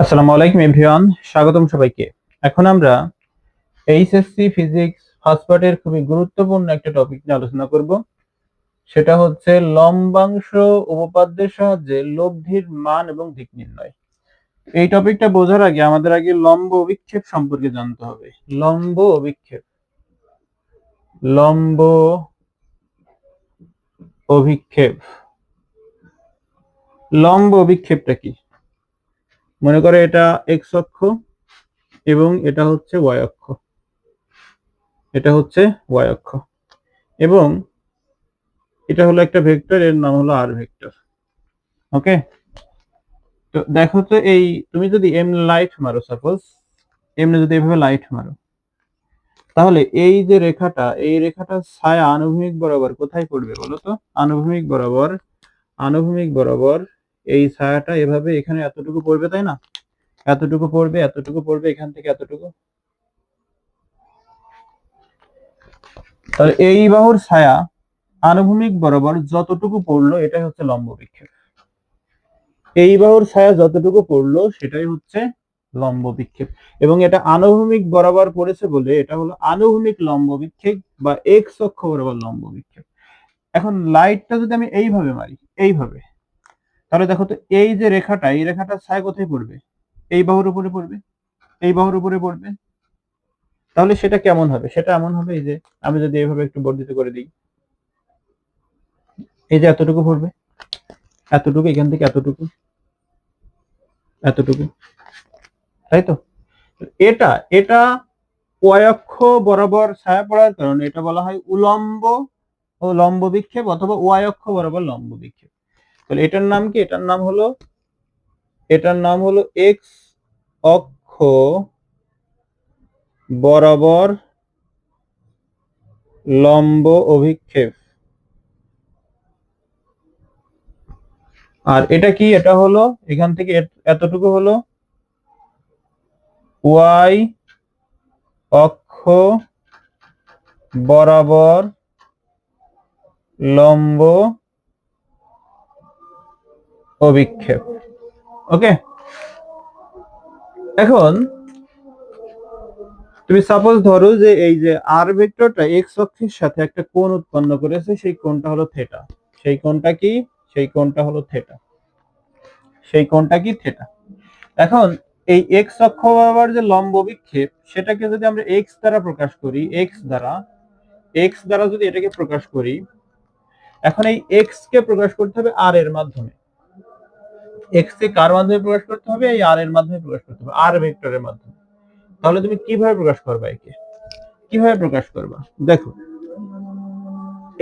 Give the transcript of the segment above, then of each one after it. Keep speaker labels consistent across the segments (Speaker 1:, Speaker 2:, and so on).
Speaker 1: আসসালামু আলাইকুম এভরিওয়ান, স্বাগতম সবাইকে। এখন আমরা এইচএসসি ফিজিক্স ফার্স্ট পার্টের খুবই গুরুত্বপূর্ণ একটা টপিক নিয়ে আলোচনা করব। সেটা হচ্ছে লম্বাংশ উপপাদ্যের সাহায্যে লব্ধির মান এবং দিক নির্ণয়। এই টপিকটা বোঝার আগে আমাদের আগে লম্ব অভিক্ষেপ সম্পর্কে জানতে হবে। লম্ব অভিক্ষেপ, লম্ব অভিক্ষেপ, লম্ব অভিক্ষেপটা কি? মনে করে এটা এক্স অক্ষ এবং এটা হচ্ছে ওয়াই অক্ষ, এটা হচ্ছে ওয়াই অক্ষ, এবং এটা হলো একটা ভেক্টর, এর নাম হলো আর ভেক্টর। ওকে, তো দেখো তো, এই তুমি যদি এম লাইট মারো, সাপোজ এমনি যদি এভাবে লাইট মারো, তাহলে এই যে রেখাটা, এই রেখাটার ছায়া আনুভূমিক বরাবর কোথায় পড়বে বলো তো? আনুভূমিক বরাবর, আনুভূমিক বরাবর এই ছায়াটা এভাবে এখানে এতটুকু পড়বে, তাই না? এতটুকু পড়বে, এতটুকু পড়বে, এখান থেকে এতটুকু। তাহলে এই বাহুর ছায়া আনুভূমিক বরাবর যতটুকু পড়লো এটাই হচ্ছে লম্ব বিক্ষেপ। এই বাহুর ছায়া যতটুকু পড়লো সেটাই হচ্ছে লম্ব বিক্ষেপ, এবং এটা আনুভূমিক বরাবর পড়েছে বলে এটা হলো আনুভূমিক লম্ব বিক্ষেপ বা এক্স অক্ষ বরাবর লম্ব বিক্ষেপ। এখন লাইটটা যদি আমি এইভাবে মারি, এইভাবে, তাহলে দেখো তো, এই যে রেখাটা, এই রেখাটার ছায়া কোথায় পড়বে? এই বাহুর উপরে পড়বে, এই বাহুর উপরে পড়বে। তাহলে সেটা কেমন হবে? সেটা এমন হবে, এই যে আমি যদি এইভাবে একটু বর্ধিত করে দিই, এই যে এতটুকু পড়বে, এতটুকু, এখান থেকে এতটুকু, এতটুকু, তাই তো? এটা এটা ওয়াই অক্ষ বরাবর ছায়া পড়ার কারণে এটা বলা হয় উলম্ব ও লম্ব বিক্ষেপ, অথবা ওয়াই অক্ষ বরাবর লম্ব বিক্ষেপ। তাহলে এটার নাম কি? এটার নাম হলো, এটার নাম হলো এক্স অক্ষ বরাবর লম্ব অভিক্ষেপ। আর এটা কি? এটা হলো এখান থেকে এতটুকু হলো ওয়াই অক্ষ বরাবর লম্ব অভিক্ষেপ। ওকে, এখন তুমি সাপোজ ধরো যে এই যে আর ভেক্টরটা এক্স অক্ষের সাথে একটা কোণ উৎপন্ন করেছে, সেই কোণটা হলো থেটা। সেই কোণটা কি? সেই কোণটা হলো থেটা। সেই কোণটা কি? থেটা। এখন এই এক্স অক্ষ বরাবর যে লম্ব বিক্ষেপ, সেটাকে যদি আমরা এক্স দ্বারা প্রকাশ করি, এক্স দ্বারা, এক্স দ্বারা যদি এটাকে প্রকাশ করি, এখন এই এক্স কে প্রকাশ করতে হবে আর এর মাধ্যমে। এক্স কে কার মাধ্যমে প্রকাশ করতে হবে? এই আর এর মাধ্যমে প্রকাশ করতে হবে, আর ভেক্টরের মাধ্যমে। তাহলে তুমি কিভাবে প্রকাশ করবা? একে কিভাবে প্রকাশ করবা? দেখো,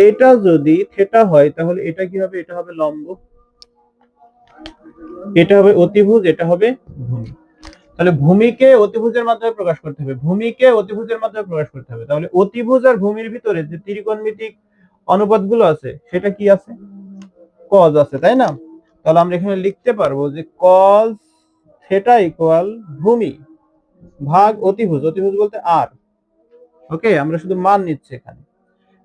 Speaker 1: এটা যদি থেটা হয় তাহলে এটা কি হবে? এটা হবে লম্ব, এটা হবে অতিভুজ, এটা হবে ভূমি। তাহলে ভূমিকে অতিভুজের মাধ্যমে প্রকাশ করতে হবে, ভূমিকে অতিভুজের মাধ্যমে প্রকাশ করতে হবে। তাহলে অতিভুজ আর ভূমির ভিতরে যে ত্রিকোণমিতিক অনুপাতগুলো আছে, সেটা কি আছে? কজ আছে, তাই না? তাহলে আমরা এখানে লিখতে পারবো যে কজ থেটা ইকুয়াল ভূমি ভাগ অতিভুজ, অতিভুজ বলতে আর। ওকে, আমরা শুধু মান নিচ্ছি এখানে।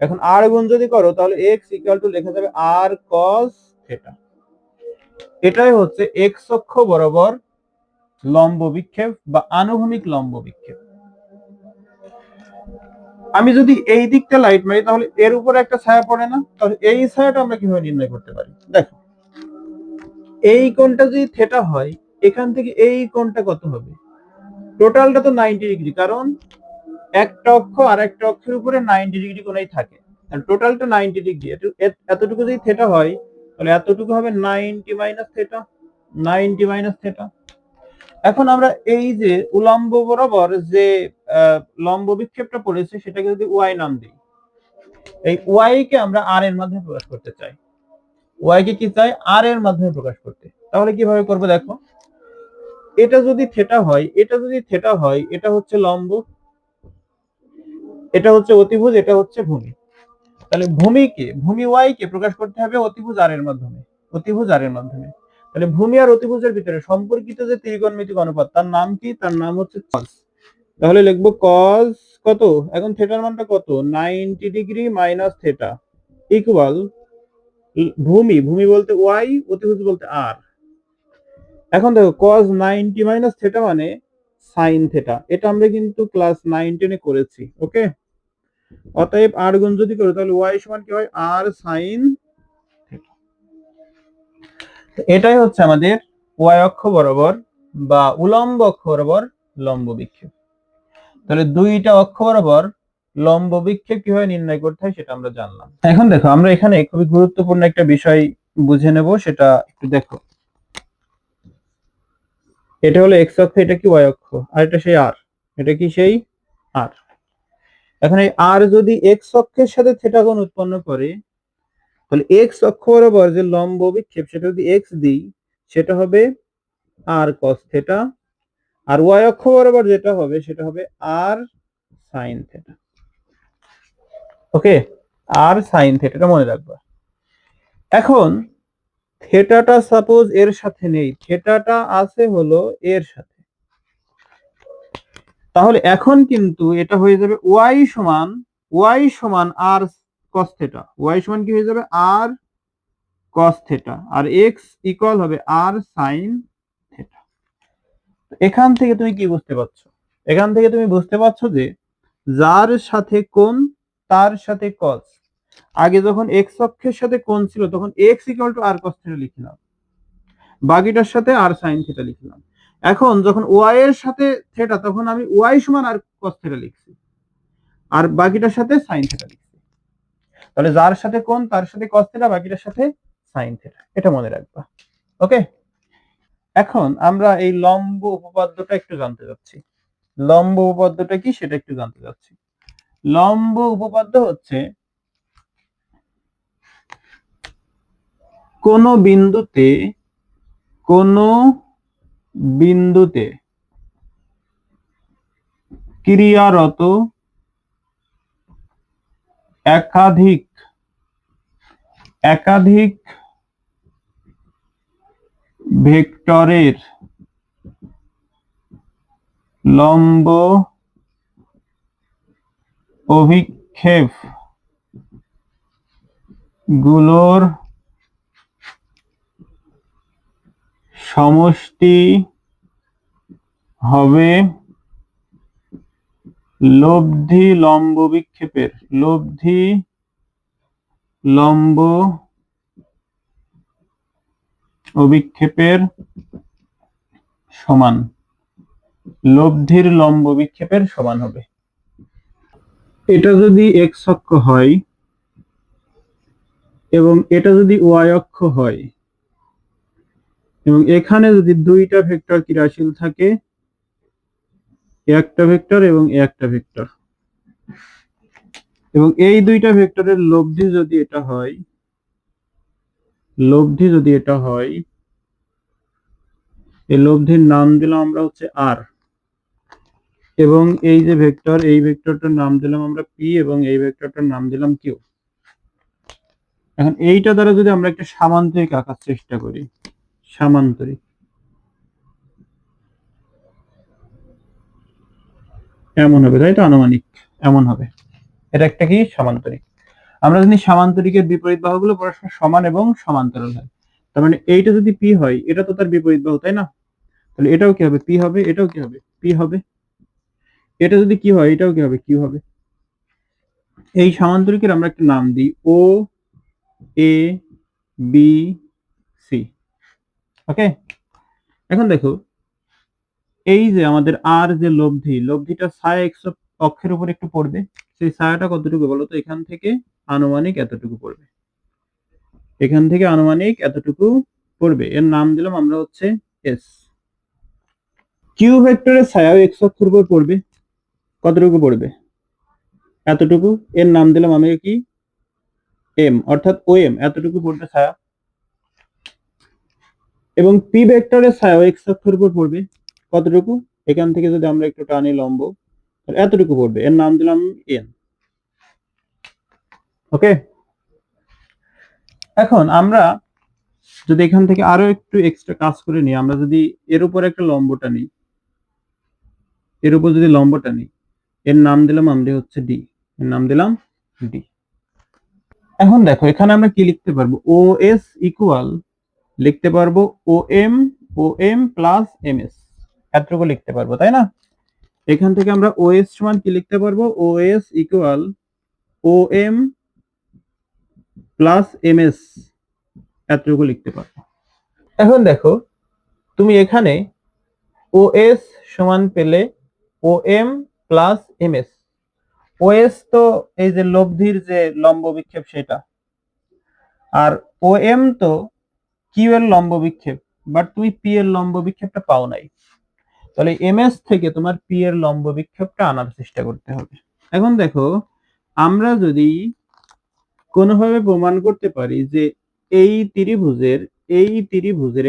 Speaker 1: এখন আর গুণ যদি করো, তাহলে এক্স ইকুয়াল টু লেখা যাবে আর কজ থেটা। এটাই হচ্ছে এক্স অক্ষ বরাবর লম্ব বিক্ষেপ বা আনুভূমিক লম্ব বিক্ষেপ। আমি যদি এই দিকটা লাইট মারি, তাহলে এর উপরে একটা ছায়া পড়ে না? তাহলে এই ছায়াটা আমরা কিভাবে নির্ণয় করতে পারি? দেখো, এই কোণটা যদি থেটা হয়, এখান থেকে এই কোণটা কত হবে? টোটালটা তো 90 ডিগ্রি, কারণ একটা অক্ষ আর একটা অক্ষের উপরে 90 ডিগ্রি কোণেই থাকে। টোটালটা 90 ডিগ্রি। এতটুকু যদি থেটা হয়, তাহলে এতটুকু হবে 90 মাইনাস থেটা, 90 মাইনাস থেটা। এখন আমরা এই যে উলম্ব বরাবর যে লম্ব বিক্ষেপটা পড়েছে, সেটাকে যদি ওয়াই নাম দিই, এই ওয়াই কে আমরা আর এর মাধ্যমে প্রকাশ করতে চাই। ওয়াই কে কি চাই? আর এর মাধ্যমে প্রকাশ করতে। তাহলে কিভাবে করবো? দেখো, এটা যদি থেটা হয়, এটা যদি থেটা হয়, এটা হচ্ছে লম্ব, এটা হচ্ছে অতিভুজ, এটা হচ্ছে ভূমি। তাহলে ভূমিকে, ভূমি ওয়াই কে প্রকাশ করতে হবে অতিভুজ আর এর মাধ্যমে, অতিভুজ আর এর মাধ্যমে। তাহলে ভূমি আর অতিভুজের ভিতরে সম্পর্কিত যে ত্রিকোণমিতিক অনুপাত, তার নাম কি? তার নাম হচ্ছে কজ। তাহলে লিখবো কজ কত? এখন থেটার মানটা কত? 90 ডিগ্রি মাইনাস থেটা ইকুয়াল ভূমি, ভূমি বলতে ওয়াই, অতিভুজ বলতে আর। এখন দেখো cos 90 মাইনাস থিটা মানে সাইন থিটা, এটা আমরা কিন্তু ক্লাস 9-10 এ করেছি। ওকে, অতএব r গুণ যদি করি তাহলে y সমান কি হয়, r সাইন থিটা। এটাই হচ্ছে আমাদের y অক্ষ বরাবর বা উলম্ব অক্ষ বরাবর লম্ব বিক্ষেপ। তাহলে দুইটা অক্ষ বরাবর লম্ব বিক্ষেপ কিভাবে নির্ণয় করতে হয় সেটা আমরা জানলাম। এখন দেখো আমরা এখানে খুবই গুরুত্বপূর্ণ একটা বিষয় বুঝে নেব, সেটা একটু দেখো। এটা হলো এক্স অক্ষ, এটা কি ওয়াই অক্ষ, আর এটা সেই আর, এটা কি সেই আর। এখন এই আর যদি এক্স অক্ষের সাথে থিটা কোণ উৎপন্ন করে, তাহলে এক্স অক্ষ বরাবর যে লম্ব বিক্ষেপ সেটা যদি এক্স দিই, সেটা হবে আর কস থিটা, আর ওয়াই অক্ষ বরাবর যেটা হবে সেটা হবে আর সাইন থিটা। ওকে, আর সাইন থিটাটা মনে রাখবা। এখন থিটাটা সাপোজ এর সাথে নেই, থিটাটা আছে হলো এর সাথে, তাহলে এখন কিন্তু এটা হয়ে যাবে y সমান আর cos থিটা, y সমান কি হয়ে যাবে আর cos থিটা, আর x ইকুয়াল হবে আর sin থিটা। এখান থেকে তুমি কি বুঝতে পারছো? এখান থেকে তুমি বুঝতে পারছো যে যার সাথে কোণ তার সাথে cos, আগে যখন x অক্ষের সাথে কোণ ছিল তখন x ইকুয়াল টু আর cos থিটা লিখলাম, বাকিটার সাথে আর sin থিটা লিখলাম। এখন যখন y এর সাথে থিটা তখন আমি y সমান আর cos থিটা লিখছি, আর বাকিটার সাথে sin থিটা লিখছি। তাহলে যার সাথে কোণ তার সাথে cos থিটা, বাকিটার সাথে sin থিটা, এটা মনে রাখবা। ওকে, এখন আমরা এই লম্ব উপপাদ্যটা একটু জানতে যাচ্ছি। লম্ব উপপাদ্যটা কি সেটা একটু জানতে যাচ্ছি। লম্ব উপপাদ্য হচ্ছে কোন বিন্দুতে ক্রিয়ারত একাধিক ভেক্টরের লম্ব অভিক্ষেপ গুলোর সমষ্টি হবে লব্ধি লম্ব অভিক্ষেপের সমান, লব্ধির লম্ব বিক্ষেপের সমান হবে। এটা যদি এক্স অক্ষ হয় এবং এটা যদি ওয়াই অক্ষ হয়, এবং এখানে যদি দুইটা ভেক্টর ক্রিয়াশীল থাকে, একটা ভেক্টর এবং একটা ভেক্টর, এবং এই দুইটা ভেক্টরের লব্ধি যদি এটা হয়, এই লব্ধির নাম দিলাম আমরা হচ্ছে আর, এবং এই যে ভেক্টর, এই ভেক্টরটার নাম দিলাম আমরা পি, এবং এই ভেক্টরটার নাম দিলাম কিউ। এখন এইটা দ্বারা যদি আমরা একটা সামান্তরিক আঁকার চেষ্টা করি, সামান্তরিক, এমন হবে, তাই তো? আনুমানিক এমন হবে। এটা একটা কি সামান্তরিক। আমরা জানি সামান্তরিকের বিপরীত বাহুগুলো পরস্পর সমান এবং সমান্তরাল হয়। তার মানে এইটা যদি পি হয়, এটা তো তার বিপরীত বাহু, তাই না? তাহলে এটাও কি হবে, পি হবে, এটাও কি হবে, পি হবে। এটা যদি কি হয়, এটাও কি হবে, কিউ হবে। এই সামান্তরিকের আমরা একটা নাম দিই ও এ বি সি। ওকে, এখন দেখো এই যে আমাদের আর যে লব্ধিটা ছায়া এক্স অক্ষের উপর একটু পড়বে, সেই ছায়াটা কতটুকু বলো তো? এখান থেকে আনুমানিক এতটুকু পড়বে, এখান থেকে আনুমানিক এতটুকু পড়বে, এর নাম দিলাম আমরা হচ্ছে এস। কিউ ভেক্টরের ছায়া এক্স অক্ষের উপর পড়বে, কতটুকু পড়বে? এতটুকু, এর নাম দিলাম আমি কি এম, অর্থাৎ ও এম, এতটুকু পড়বে ছায়া। এবং পি ভেক্টরের ছায়া এক্স অক্ষের উপর পড়বে, কতটুকু? এখান থেকে যদি আমরা একটু টানি লম্ব, এতটুকু পড়বে, এর নাম দিলাম এন। ওকে, এখন আমরা যদি এখান থেকে আরো একটু এক্সট্রা কাজ করে নিই, আমরা যদি এর উপর একটা লম্বটা নিই, এর উপর যদি লম্বটা নিই, এর নাম দিলাম আমরা হচ্ছে ডি, এর নাম দিলাম ডি। এখন দেখো এখানে আমরা কি লিখতে পারবো, ও এস ইকুয়াল লিখতে পারবো O M O M plus M S, এতটুকু লিখতে পারবো, তাই না? এখান থেকে আমরা ও এস সমান কি লিখতে পারবো? ও এস ইকুয়াল ও এম প্লাস এম এস, এতটুকু লিখতে পারবো। এখন দেখো, তুমি এখানে ও এস সমান পেলে ও এম প্লাস এম এস। ও এস তো এই যে লব্ধির যে লম্ব বিক্ষেপ সেটা, আর ও এম তো কিউ এর লম্ব বিক্ষেপ, বাট তুমি পি এর লম্ব বিক্ষেপটা পাও নাই। তাহলে এম এস থেকে তোমার পি এর লম্ব বিক্ষেপটা আনার চেষ্টা করতে হবে। এখন দেখো, আমরা যদি কোনোভাবে প্রমাণ করতে পারি যে এই ত্রিভুজের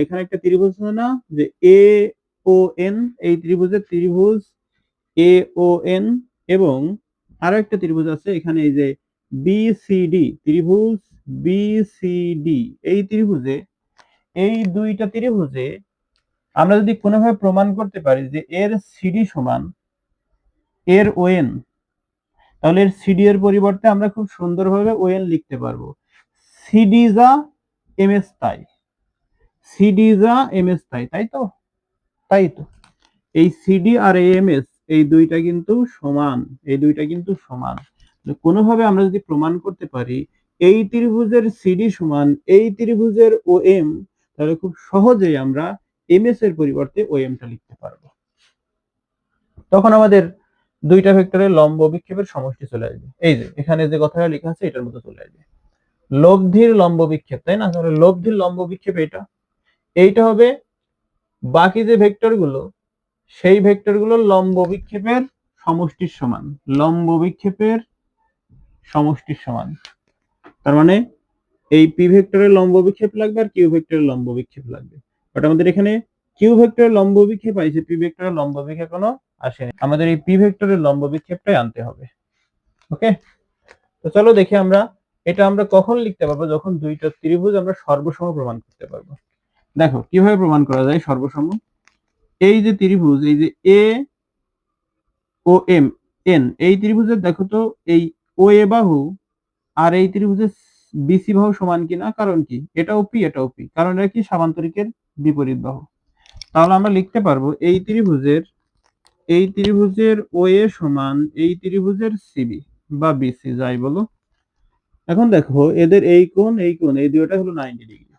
Speaker 1: এখানে একটা ত্রিভুজ আছে না, যে এ ও এন, এই ত্রিভুজ এ ও এন, এবং আরো একটা ত্রিভুজ আছে এখানে, এই যে বিসিডি ত্রিভুজ বিসিডি, এই দুইটা ত্রিভুজে আমরা যদি কোনোভাবে প্রমাণ করতে পারি যে এর সিডি সমান এর ওএন, তাহলে এর সিডি এর পরিবর্তে আমরা খুব সুন্দরভাবে ওএন লিখতে পারবো। সিডি যা এম এস তাই, সিডি যা এম এস তাই, তাই তো? তাই তো, এই সিডি আর এম এস এই দুইটা কিন্তু সমান, এই দুইটা কিন্তু সমান। কোনোভাবে আমরা যদি প্রমাণ করতে পারি এই ত্রিভুজের সিডি সমান এই ত্রিভুজের ও এম, তাহলে খুব সহজেই আমরা এম এস এর পরিবর্তে ও এমটা লিখতে পারবো। তখন আমাদের দুইটা ভেক্টরের লম্ব বিক্ষেপের সমষ্টি চলে আসবে। এই যে এখানে যে কথাটা লেখা আছে এটার মতো চলে আসবে, লব্ধির লম্ব বিক্ষেপ, তাই না? তাহলে লব্ধির লম্ব বিক্ষেপ এইটা হবে বাকি যে ভেক্টরগুলো, সেই ভেক্টরগুলোর লম্ব বিক্ষেপের সমষ্টির সমান, লম্ব বিক্ষেপের সমষ্টির সমান। তার মানে এই পি ভেক্টরের লম্ব বিক্ষেপ লাগবে আর কিউ ভেক্টরের লম্ব বিক্ষেপ লাগবে, বাট আমাদের এখানে কিউ ভেক্টরের লম্ব বিক্ষেপ আইছে, পি ভেক্টরের লম্ব বিক্ষেপ কোনো আসেনি, আমাদের এই পি ভেক্টরের লম্ব বিক্ষেপটাই আনতে হবে। ওকে, তো চলো দেখি আমরা এটা আমরা কখন লিখতে পারবো, যখন দুইটা ত্রিভুজ আমরা সর্বসম প্রমাণ করতে পারবো। দেখো কিভাবে প্রমাণ করা যায় সর্বসম। এই যে ত্রিভুজ, এই যে এ ও এম এন, এই ত্রিভুজের দেখো তো এই ও এ বাহু আর এই ত্রিভুজের বিসি বাহু সমান কিনা, কারণ কি এটাও পি এটাও পি, কারণ এটা কি সামান্তরিকের বিপরীত বাহু। তাহলে আমরা লিখতে পারবো এই ত্রিভুজের ও এ সমান এই ত্রিভুজের সিবি বা বিসি যাই বলো। এখন দেখো এদের এই কোণ এই দুইটা হলো 90 ডিগ্রি,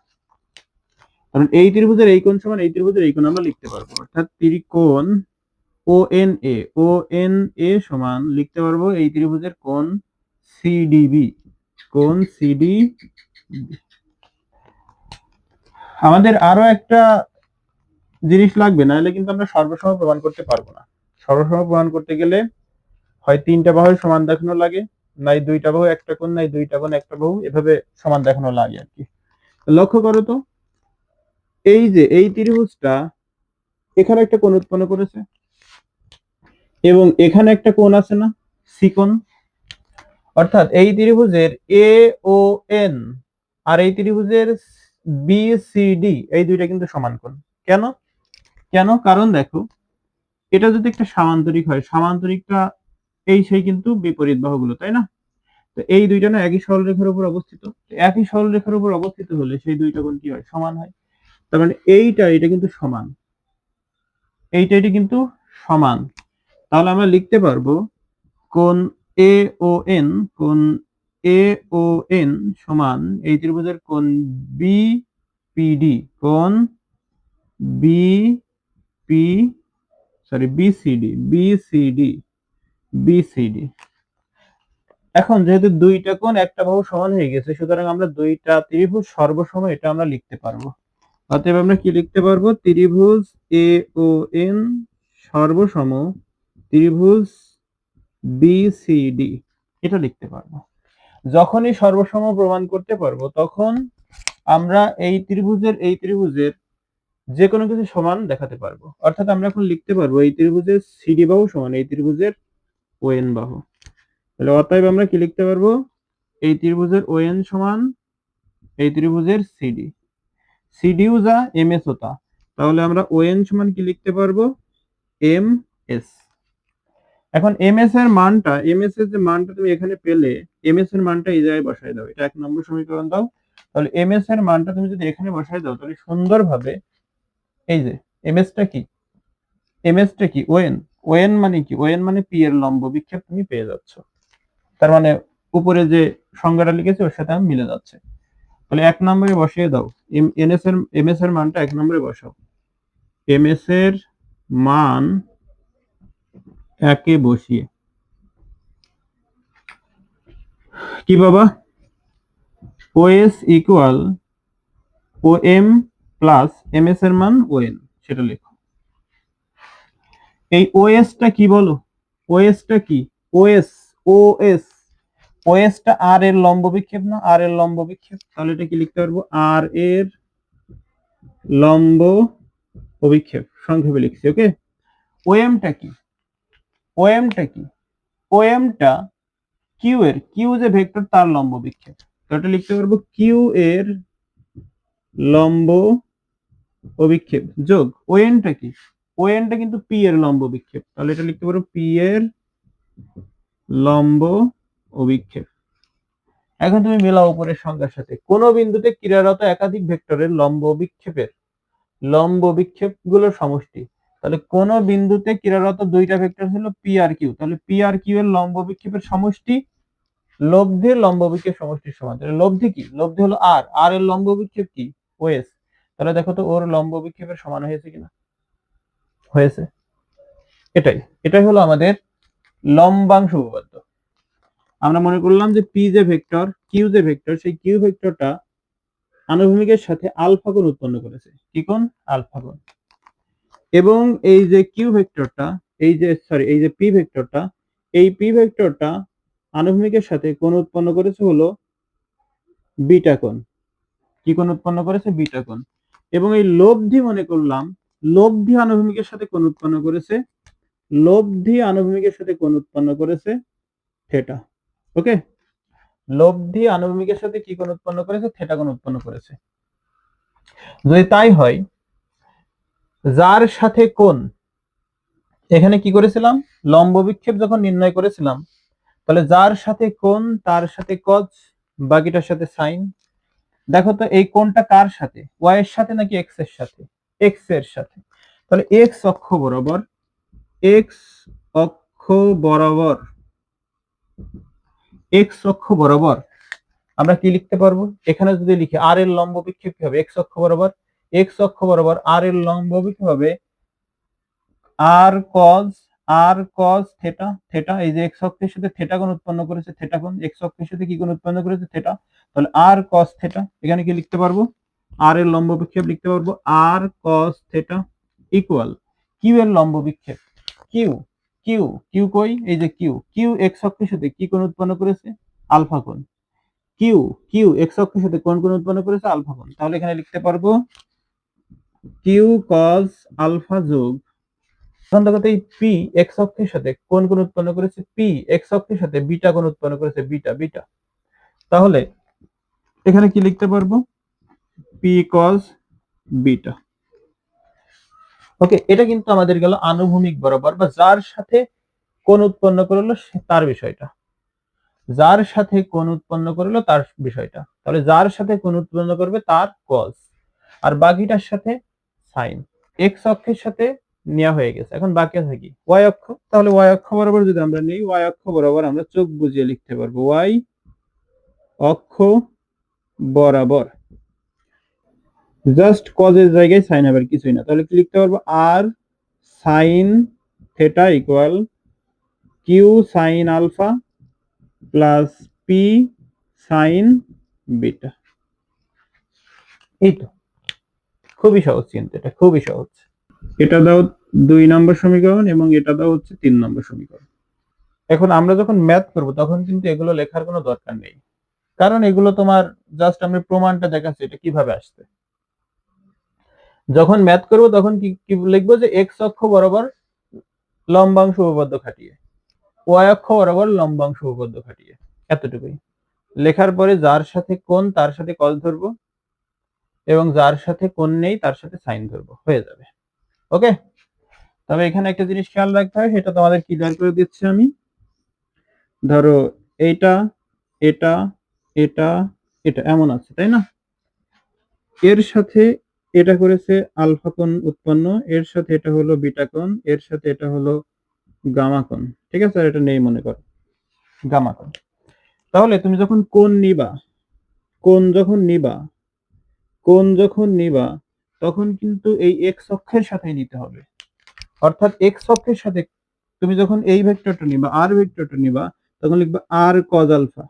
Speaker 1: কারণ এই ত্রিভুজের এই কোণ সমান এই ত্রিভুজের এই কোণ আমরা লিখতে পারবো, অর্থাৎ ত্রিকোণ ও এন এ সমান লিখতে পারবো এই ত্রিভুজের কোণ সিডিবি, কোণ সিডি। আমাদের আরো একটা জিনিস লাগবে, নাহলে কিন্তু আমরা সর্বসম প্রমাণ করতে পারবো না। সর্বসম প্রমাণ করতে গেলে হয় তিনটা বাহু সমান দেখানো লাগে, নাই দুইটা বাহু একটা কোণ, নাই দুইটা কোণ একটা বাহু, এভাবে সমান দেখানো লাগে আর কি। লক্ষ্য করো তো, এই যে এই ত্রিভুজটা এখানে একটা কোণ উৎপন্ন করেছে এবং এখানে একটা কোণ আছে না, সি কোণ, অর্থাৎ এই ত্রিভুজের এ ও এন আর এই ত্রিভুজের বি সি ডি এই দুইটা কিন্তু সমান কোণ। কেন? কারণ দেখো, এটা যদি একটা সামান্তরিক হয়, সামান্তরিকটা এই সেই কিন্তু বিপরীত বাহুগুলো, তাই না? তো এই দুইটা না একই সরলরেখার উপর অবস্থিত, একই সরলরেখার উপর অবস্থিত হলে সেই দুইটা কোণ কি হয়? সমান হয়। তার মানে এটা কিন্তু সমান, এটা কিন্তু সমান। তাহলে আমরা লিখতে পারবো কোণ এ ও এন, কোণ এ ও এন সমান এই ত্রিভুজের কোণ বি পি ডি, কোণ বি পি সরি বিসিডি। এখন যেহেতু দুইটা কোণ একটা বাহু সমান হয়ে গেছে, সুতরাং আমরা দুইটা ত্রিভুজ সর্বসম এটা আমরা লিখতে পারবো। অতএব আমরা কি লিখতে পারবো? ত্রিভুজ এ ও এন সর্বসম ত্রিভুজ বিসিডি, এটা লিখতে পারবো। যখনই সর্বসম প্রমাণ করতে পারবো তখন আমরা এই ত্রিভুজের যে কোনো কিছু সমান দেখাতে পারবো। অর্থাৎ আমরা এখন লিখতে পারবো এই ত্রিভুজের সিডি বাহু সমান এই ত্রিভুজের ওএন বাহু। তাহলে অতএব আমরা কি লিখতে পারবো? এই ত্রিভুজের ওএন সমান এই ত্রিভুজের সিডি, সিডিও যা এম এস ও তা। তাহলে আমরা ওএন সমান কি লিখতে পারবো? M S. এখন এম এস এর যে মানটা তুমি এখানে পেলে, এম এস এর মানটা এই জায়গায় বসায় দাও, এটা 1 নম্বর সমীকরণ দাও। তাহলে এম এস এর মানটা তুমি যদি এখানে বসায় দাও, তাহলে সুন্দরভাবে এই যে এমএসটা কি, এমএসটা কি ওএন, ওএন মানে কি, ওএন মানে পি এর লম্ব বিক্ষেপ তুমি পেয়ে যাচ্ছ। তার মানে উপরে যে সংজ্ঞাটা লিখেছে ওর সাথে মিলে যাচ্ছে। তাহলে 1 নম্বরে বসিয়ে দাও, এমএস এর মানটা 1 নম্বরে বসাও। এমএস এর মান একে বসিয়ে কি বাবা, ওএস ইকুয়াল ও এম প্লাস এমএস এর মান ওএন, সেটা লেখো। এই ওএসটা কি বলো, ওএসটা কি, ওএস, ওএস, ওএসটা আর এর লম্ব বিক্ষেপ না, আর এর লম্ব বিক্ষেপ, তাহলে এটা কি লিখতে পারবো, আর এর লম্ব অভিক্ষেপ, সংক্ষেপে লিখছি। ওকে, ওএমটা কি, ওএমটা কি, ওএমটা কিউ এর, কিউ যে ভেক্টর তার লম্ব বিক্ষেপ, তো এটা লিখতে পারবো কিউ এর লম্ব অভিক্ষেপ যোগ ওএনটা কি, ওএনটা কিন্তু পি এর লম্ব বিক্ষেপ, তাহলে এটা লিখতে পারবো পি এর লম্ব অভিক্ষেপ। এখন তুমি মেলাও উপরের সংখ্যার সাথে, কোন বিন্দুতে ক্রিয়ারত একাধিক ভেক্টরের লম্ব বিক্ষেপ গুলোর সমষ্টি। তাহলে কোন বিন্দুতে ক্রিয়ারত দুইটা ভেক্টর হলো পি আর কিউ, তাহলে পি আর কিউ এর লম্ব বিক্ষেপের সমষ্টি লব্ধির লম্ব বিক্ষেপ সমষ্টির সমান। তাহলে লব্ধি কি, লব্ধি হলো আর, আর এর লম্ব বিক্ষেপ কি ওএস, তাহলে দেখো তো ওর লম্ব বিক্ষেপের সমান হয়েছে কিনা, হয়েছে। এটাই হলো আমাদের লম্বাংশ উপপাদ্য। আমরা মনে করলাম যে পি যে ভেক্টর, কিউ যে ভেক্টর, সেই কিউ ভেক্টরটা আনুভূমিকের সাথে আলফা কোণ উৎপন্ন করেছে, কি কোণ, আলফা কোণ। এবং এই যে কিউ ভেক্টরটা, এই যে সরি এই যে পি ভেক্টরটা, এই পি ভেক্টরটা আনুভূমিকের সাথে কোণ উৎপন্ন করেছে হলো বিটা কোণ। কি কোণ উৎপন্ন করেছে, বিটা কোণ। এবং এই লব্ধি মনে করলাম, লব্ধি আনুভূমিকের সাথে কোণ উৎপন্ন করেছে, লব্ধি আনুভূমিকের সাথে কোণ উৎপন্ন করেছে থিটা। ওকে, লব্ধি আনুভূমিকের সাথে কি কোণ উৎপন্ন করেছে, থিটা কোণ উৎপন্ন করেছে। যদি তাই হয়, যার সাথে কোণ, এখানে কি করেছিলাম, লম্ব বিক্ষেপ যখন নির্ণয় করেছিলাম, তাহলে যার সাথে কোণ তার সাথে কজ, বাকিটার সাথে সাইন। দেখো তো এই কোণটা কার সাথে, ওয়াই এর সাথে নাকি এক্স এর সাথে, এক্স এর সাথে। তাহলে এক্স অক্ষ বরাবর, এক্স অক্ষ বরাবর, এক্স অক্ষ বরাবর আমরা কি লিখতে পারবো, এখানে যদি লিখি আর এর লম্ব বিক্ষেপ কি হবে, এক্স অক্ষ বরাবর, এক্স অক্ষ বরাবর আর এর লম্ব বিক্ষেপ হবে আর কজ, আর কজ থিটা, থিটা এই যে এক্স অক্ষের সাথে থিটা কোণ উৎপন্ন করেছে, থিটা কোণ, এক্স অক্ষের সাথে কি কোণ উৎপন্ন করেছে, থিটা। তাহলে আর কজ থিটা, এখানে কি লিখতে পারবো, আর এর লম্ব বিক্ষেপ লিখতে পারবো আর কজ থিটা ইকুয়াল কিউ এর লম্ব বিক্ষেপ, কিউ, কিউ, কিউ কই, এই যে কিউ, কিউ এক্স অক্ষের সাথে কি কোণ উৎপন্ন করেছে, আলফা কোণ। কিউ, কিউ এক্স অক্ষের সাথে কোণ উৎপন্ন করেছে, আলফা কোণ। তাহলে এখানে লিখতে পারবো কিউ কজ আলফা যোগ, এখন দেখো তো এই পি এক্স অক্ষের সাথে কোণ উৎপন্ন করেছে, পি এক্স অক্ষের সাথে বিটা কোণ উৎপন্ন করেছে, বিটা, বিটা। তাহলে এখানে কি লিখতে পারবো, পি কজ বিটা। ওকে, এটা কিন্তু আমাদের গেল আনুভূমিক বরাবর বা যার সাথে কোণ উৎপন্ন করলো তার বিষয়টা, যার সাথে কোণ উৎপন্ন করলো তার বিষয়টা। তাহলে যার সাথে কোণ উৎপন্ন করবে তার কজ, আর বাকিটার সাথে সাইন। এক্স অক্ষের সাথে নেওয়া হয়ে গেছে, এখন বাকি আছে কি ওয়াই অক্ষ। তাহলে ওয়াই অক্ষ বরাবর যদি আমরা নেই, ওয়াই অক্ষ বরাবর আমরা চোখ বুজিয়ে লিখতে পারবো ওয়াই অক্ষ বরাবর জাস্ট কজের জায়গায় সাইন হবে, কিছুই না। তাহলে কি লিখতে পারবো, R sine theta equal Q sine alpha plus P sine beta. এই তো খুবই সহজ, চিন্তা এটা খুবই সহজ। এটা দাও 2 নম্বর সমীকরণ এবং এটা দাও হচ্ছে 3 নম্বর সমীকরণ। এখন আমরা যখন ম্যাথ করব তখন কিন্তু এগুলো লেখার কোনো দরকার নেই, কারণ এগুলো তোমার জাস্ট আমি প্রমাণটা দেখাচ্ছি এটা কিভাবে আসছে। যখন ম্যাথ করব তখন কি লিখবো, যে এক্স অক্ষ বরাবর লম্বাংশ উপপাদ্য খাটিয়ে, ওয়াই অক্ষ বরাবর লম্বাংশ উপপাদ্য খাটিয়ে, এতটুকুই। লেখার পরে যার সাথে কোণ তার সাথে কস ধরবো, এবং যার সাথে কোণ নেই তার সাথে সাইন ধরবো, হয়ে যাবে। ওকে, তবে এখানে একটা জিনিস খেয়াল রাখতে হয়, সেটা তোমাদের ক্লিয়ার করে দিচ্ছি আমি। ধরো এইটা, এটা, এটা, এটা এমন আছে, তাই না, এর সাথে এটা করেছে আলফা কোণ উৎপন্ন, এর সাথে এটা হলো বিটা কোণ, এর সাথে এটা হলো গামা কোণ। ঠিক আছে, আর এটা নেই মনে করো, গামা কোণ। তাহলে তুমি যখন কোণ নিবা, কোণ যখন নিবা, কোণ যখন নিবা, তখন কিন্তু এই এক্স অক্ষের সাথে নিতে হবে। অর্থাৎ এক্স অক্ষের সাথে তুমি যখন এই ভেক্টরটা নিবা, আর ভেক্টরটা নিবা, তখন লিখবা আর কজ আলফা।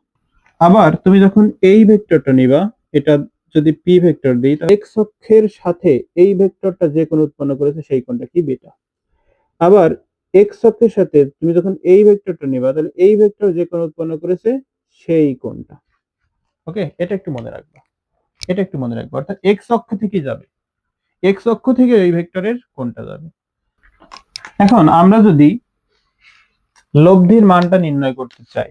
Speaker 1: আবার তুমি যখন এই ভেক্টরটা নিবা, এটা যদি পি ভেক্টর দিই, তাহলে এক্স অক্ষের সাথে এই ভেক্টরটা যে কোণ উৎপন্ন করেছে সেই কোণটা কি, বিটা। আবার এক্স অক্ষের সাথে তুমি যখন এই ভেক্টরটা নিবা, তাহলে এই ভেক্টর যে কোণ উৎপন্ন করেছে সেই কোণটা। ওকে, এটা একটু মনে রাখবা, এটা একটু মনে রাখবা। অর্থাৎ এক্স অক্ষ থেকে যাবে, এক্স অক্ষ থেকে এই ভেক্টরের কোণটা যাবে। এখন আমরা যদি লব্ধির মানটা নির্ণয় করতে চাই,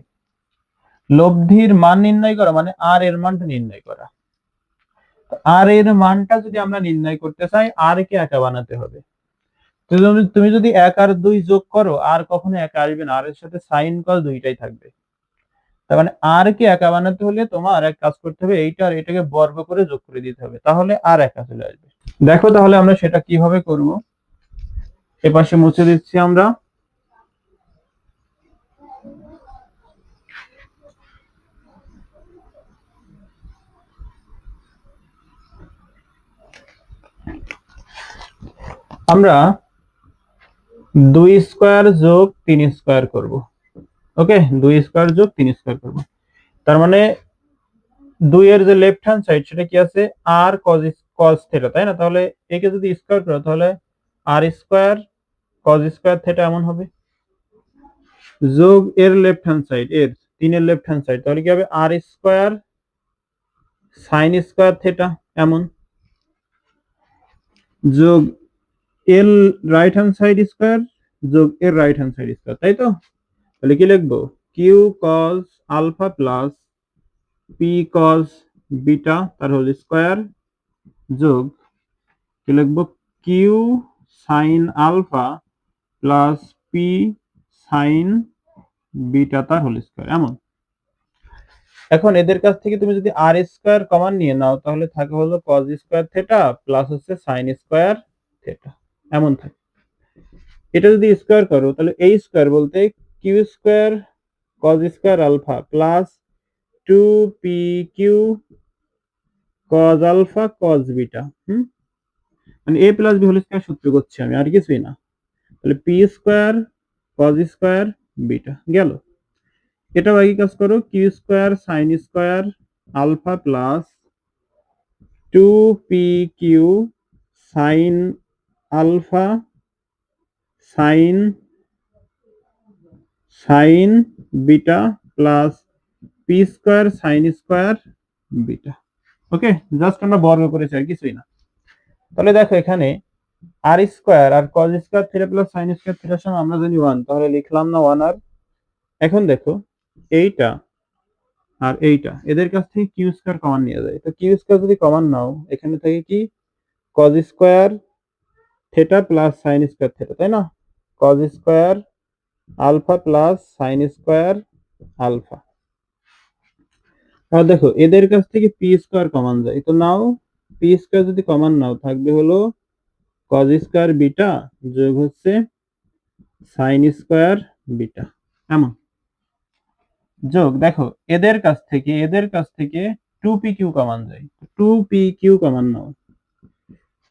Speaker 1: লব্ধির মান নির্ণয় করা মানে আর এর মানটা নির্ণয় করা। আর এর মানটা যদি আমরা নির্ণয় করতে চাই, আর কে একা বানাতে হবে। তুমি যদি 1 আর 2 যোগ করো, আর কখনো একা আসবে না, আর এর সাথে সাইন কস দুইটাই থাকবে। তার মানে আর কে একা বানাতে হলে তোমার এক কাজ করতে হবে, এইটা আর এটাকে বর্গ করে যোগ করে দিতে হবে, তাহলে আর একা চলে আসবে। দেখো তাহলে আমরা সেটা কিভাবে করব। এপাশে মুছে দিচ্ছি আমরা। আমরা 2 স্কয়ার যোগ 3 স্কয়ার করব। ওকে, 2 স্কয়ার যোগ 3 স্কয়ার করব। তার মানে 2 এর যে লেফট হ্যান্ড সাইড সেটা কি আছে, আর cos থিটা, তাই না? তাহলে একে যদি স্কয়ার করো তাহলে আর স্কয়ার cos স্কয়ার থিটা এমন হবে, যোগ এর লেফট হ্যান্ড সাইড, এর 3 এর লেফট হ্যান্ড সাইড, তাহলে কি হবে আর স্কয়ার sin স্কয়ার থিটা এমন, যোগ এর রাইট হ্যান্ড সাইড স্কয়ার যোগ এর রাইট হ্যান্ড সাইড স্কয়ার, তাই তো? তাহলে কি লিখবো, Q cos alpha plus P cos beta তার হোল স্কয়ার যোগ কি লিখবো, Q sine alpha plus P sine beta তার হোল স্কয়ার এমন। এখন এদের কাছ থেকে তুমি যদি আর স্কয়ার কমন নিয়ে নাও, তাহলে থাকে হলো cos স্কয়ার থিটা প্লাস হচ্ছে sin স্কয়ার থিটা এমন থাকে। এটা যদি স্কয়ার করো তাহলে এই স্কয়ার বলতে Q square cos square alpha plus 2pq cos alpha cos beta, মানে a plus b whole square সূত্র করছি আমি, আর কিছুই না। তাহলে P square cos square beta গেল। এটা বাকি কাজ করো, Q square sine square alpha plus 2pq sine alpha sine sine beta plus P square sine square beta. Okay, just আমরা বর্গ করেছি আর কিছুই না। তাহলে দেখো এখানে আর স্কয়ার আর cos square theta plus sine square থিটার সমান আমরা জানি 1, তাহলে লিখলাম না 1 আর। এখন দেখো এইটা আর এইটা, এদের কাছ থেকে কিউ স্কয়ার কমন নিয়ে যায়, তো কিউ স্কয়ার যদি কমন নাও, এখানে থাকে কি cos square theta plus sine square theta, তাই না? cos square alpha plus sine square alpha. আর দেখো এদের কাছ থেকে পি স্কয়ার কমন যায়, তো নাও পি স্কয়ার যদি কমন নাও, থাকবে হলো cos স্কয়ার বিটা যোগ হচ্ছে সাইন স্কয়ার বিটা এমন, যোগ দেখো এদের কাছ থেকে 2pq কমন যায়, 2pq কমন নাও,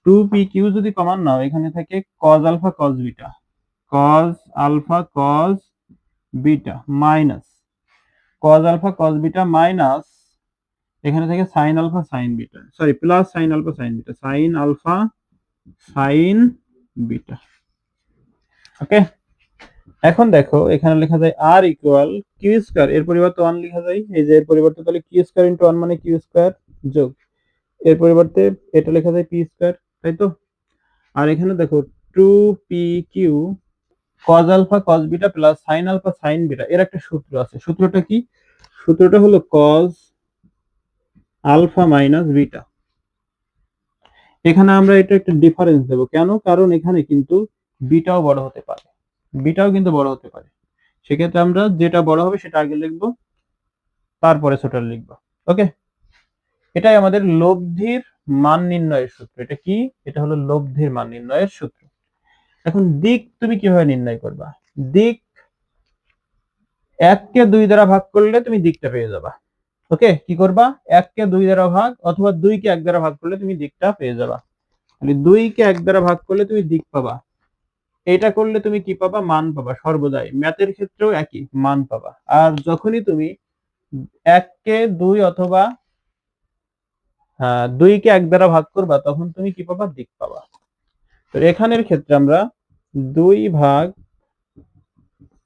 Speaker 1: 2pq যদি কমন নাও, এখানে থাকে cos alpha cos beta, cos alpha cos beta minus cos alpha cos beta minus এখানে থেকে sin alpha sin beta, sorry plus sin alpha sin beta, sin alpha sin beta. Okay, এখন দেখো এখানে লেখা যায় আর ইকুয়াল কিউ স্কয়ার, এর পরিবর্তে 1 লেখা যায়, এই যে এর পরিবর্তে, তাহলে কিউ স্কয়ার ইনটু 1 মানে কিউ স্কয়ার যোগ এর পরিবর্তে এটা লেখা যায় পি স্কয়ার, তাই তো? আর এখানে দেখো 2pq cos alpha cos beta plus sin alpha sin beta, এর একটা সূত্র আছে, সূত্রটা কি? সূত্রটা হলো cos আলফা মাইনাস বিটা। এখানে আমরা এটা একটা ডিফারেন্স দেব, কেন? কারণ এখানে কিন্তু বিটাও বড় হতে পারে, বিটাও কিন্তু বড় হতে পারে। সেক্ষেত্রে আমরা যেটা বড় হবে সেটা আগে লিখবো, তারপরে ছোট লিখবো। ওকে, এটাই আমাদের লব্ধির মান নির্ণয়ের সূত্র। এটা কি? এটা হলো লব্ধির মান নির্ণয়ের সূত্র। এখন দিক তুমি কিভাবে নির্ণয় করবা? দিক 1 কে 2 দ্বারা ভাগ করলে তুমি দিকটা পেয়ে যাবা। ওকে, কি করবা? 1 কে 2 দ্বারা ভাগ অথবা 2 কে 1 দ্বারা ভাগ করলে তুমি দিকটা পেয়ে যাবা। তাহলে 2 কে 1 দ্বারা ভাগ করলে তুমি দিক পাবা। এটা করলে তুমি কি পাবা? মান পাবা। সর্বদাই ম্যাথের ক্ষেত্রেও একই মান পাবা। আর যখনই তুমি 1 কে 2 অথবা 2 কে 1 দ্বারা ভাগ করবা তখন তুমি কি পাবা? দিক পাবা। তো এখানের ক্ষেত্রে আমরা 2 ভাগ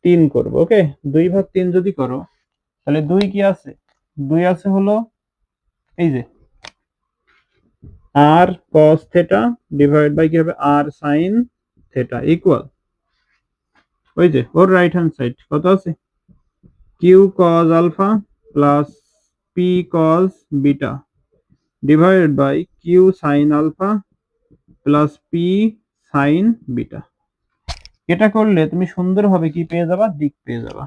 Speaker 1: 3 করব। ওকে, 2 ভাগ 3 যদি করো তাহলে 2 কি আছে? 2 আছে হলো এই যে r cos theta divide by কি হবে? r sin থিটা ইকুয়াল ওই যে ওর রাইট হ্যান্ড সাইড কত আছে? q cos alpha plus p cos beta divided by q sin alpha plus p sin beta. এটা করলে তুমি সুন্দরভাবে কি পেয়ে যাবা? দিক পেয়ে যাবা।